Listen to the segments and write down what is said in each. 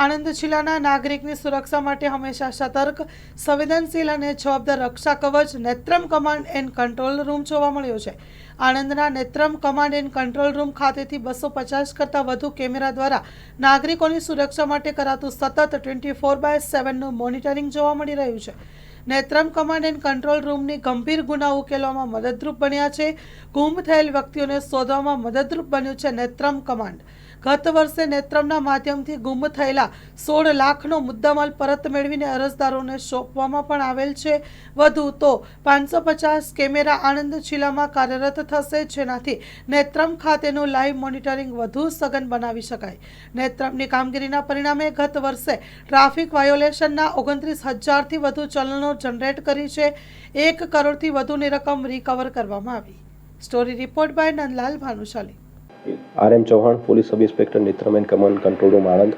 આણંદ જિલ્લાના નાગરિકની સુરક્ષા માટે હંમેશા સતર્ક, સંવેદનશીલ અને જવાબદાર રક્ષા કવચ Netram command and control room જોવા મળ્યો છે. આણંદના Netram command and control room ખાતેથી 250 કરતાં વધુ કેમેરા દ્વારા નાગરિકોની સુરક્ષા માટે કરાતું સતત 24/7નું મોનિટરિંગ જોવા મળી રહ્યું છે. નેત્રમ કમાન્ડ એન્ડ કંટ્રોલ રૂમની ગંભીર ગુના ઉકેલવામાં મદદરૂપ બન્યા છે. ગુમ થયેલ વ્યક્તિઓને શોધવામાં મદદરૂપ બન્યું છે નેત્રમ કમાન્ડ. ગત વર્ષે નેત્રમના માધ્યમથી ગુમ થયેલા 16 લાખનો મુદ્દામાલ પરત મેળવીને અરજદારોને સોંપવામાં પણ આવેલ છે. વધુ તો 550 કેમેરા આણંદ જિલ્લામાં કાર્યરત થશે, જેનાથી નેત્રમ ખાતેનું લાઈવ મોનિટરિંગ વધુ સઘન બનાવી શકાય. નેત્રમની કામગીરીના પરિણામે ગત વર્ષે ટ્રાફિક વાયોલેશનના 29,000થી વધુ ચલનો જનરેટ કરી છે. 1 કરોડથી વધુની રકમ રિકવર કરવામાં આવી. Story report by Nandlal Bhanushali. RM Chauhan, police sub inspector Netram and command control room Anand.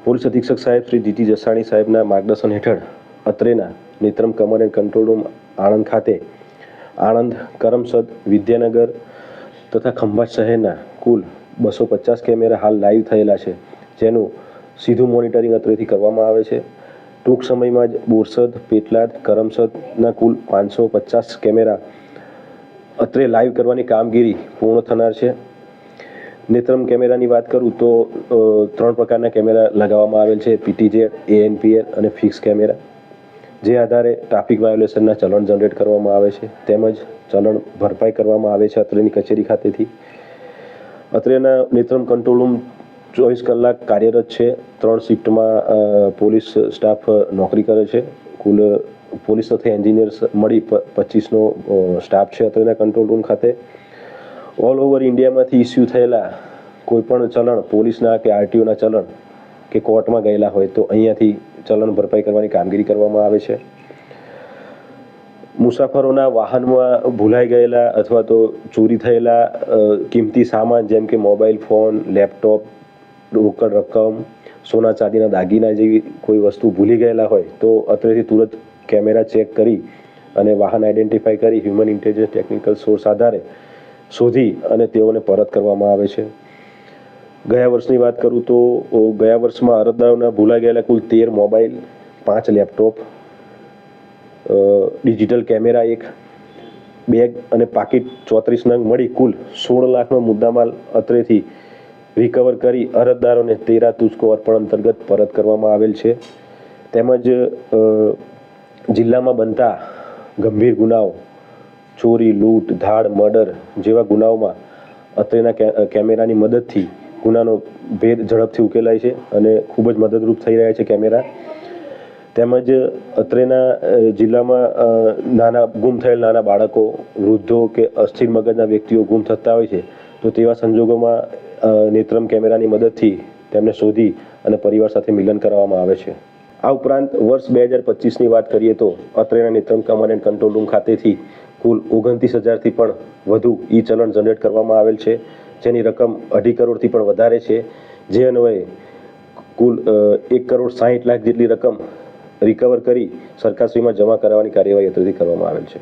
Police અધિક્ષક સાહેબ શ્રી DT જસાણી સાહેબના માર્ગદર્શન હેઠળ અત્રેના Netram command and control room Anand ખાતે આણંદ, કરમસદ, વિદ્યાનગર તથા ખંભાત શહેરના કુલ 250 કેમેરા હાલ લાઈવ થયેલા છે, જેનું સીધું મોનિટરિંગ અત્રેથી કરવામાં આવે છે. ટૂંક સમયમાં જ બોરસદ, પેટલાદ, કરમસદના કુલ 550 કેમેરા અત્રે લાઈવ કરવાની કામગીરી પૂર્ણ થનાર છે. નેત્રમ કેમેરાની વાત કરું તો 3 પ્રકારના કેમેરા લગાવવામાં આવેલ છે: PTZ, ANPR અને ફિક્સ કેમેરા, જે આધારે ટ્રાફિક વાયોલેશનના ચલણ જનરેટ કરવામાં આવે છે તેમજ ચલણ ભરપાઈ કરવામાં આવે છે અત્રેની કચેરી ખાતેથી. અત્રેના નેત્રમ કંટ્રોલ રૂમ 24 કલાક કાર્યરત છે. 3 શિફ્ટમાં પોલીસ સ્ટાફ નોકરી કરે છે. કુલ પોલીસ તથા એન્જિનિયર્સ મળી 25નો સ્ટાફ છે અત્રેના કંટ્રોલ રૂમ ખાતે. ઓલ ઓવર ઇન્ડિયામાંથી ઇસ્યુ થયેલા કોઈપણ ચલણ, પોલીસના કે RTOના ચલણ કે કોર્ટમાં ગયેલા હોય તો અહીંયાથી ચલણ ભરપાઈ કરવાની કામગીરી કરવામાં આવે છે. મુસાફરોના વાહનમાં ભૂલાઈ ગયેલા અથવા તો ચોરી થયેલા કિંમતી સામાન જેમ કે મોબાઈલ ફોન, લેપટોપ, રોકડ રકમ, સોના ચાંદીના દાગીના જેવી કોઈ વસ્તુ ભૂલી ગયેલા હોય તો અત્રેથી તુરંત કેમેરા ચેક કરી અને વાહન આઈડેન્ટિફાઈ કરી હ્યુમન ઇન્ટેલિજન્સ ટેકનિકલ સોર્સ આધારે શોધી અને તેઓને પરત કરવામાં આવે છે. ગયા વર્ષની વાત કરું તો ગયા વર્ષમાં અરજદારોના ભૂલાઈ ગયેલા કુલ 13 mobile, 5 laptop, digital camera 1, bag અને પાકીટ 34 નંગ મળી કુલ 16 લાખનો મુદ્દામાલ અત્રેથી રિકવર કરી અરજદારોને 13 તુસ્કો અર્પણ અંતર્ગત પરત કરવામાં આવેલ છે. તેમજ જિલ્લામાં બનતા ગંભીર ગુનાઓ, ચોરી, લૂંટ, ધાડ, મર્ડર જેવા ગુનાઓમાં અત્રેના કેમેરાની મદદથી ગુનાનો ભેદ ઝડપથી ઉકેલાય છે અને ખૂબ જ મદદરૂપ થઈ રહ્યા છે કેમેરા. તેમજ અત્રેના જિલ્લામાં ગુમ થયેલ નાના બાળકો, વૃદ્ધો કે અસ્થિર મગજના વ્યક્તિઓ ગુમ થતા હોય છે તો તેવા સંજોગોમાં નેત્રમ કેમેરાની મદદથી તેમને શોધી અને પરિવાર સાથે મિલન કરાવવામાં આવે છે. આ ઉપરાંત વર્ષ 2025ની વાત કરીએ તો અત્રેના Netram command and control room ખાતેથી કુલ 29,000થી પણ વધુ ચલણ જનરેટ કરવામાં આવેલ છે, જેની રકમ 2.5 કરોડથી પણ વધારે છે. જે અન્વયે કુલ 1,60,00,000 જેટલી રકમ રિકવર કરી સરકારશ્રીમાં જમા કરાવવાની કાર્યવાહી અત્રેથી કરવામાં આવેલ છે.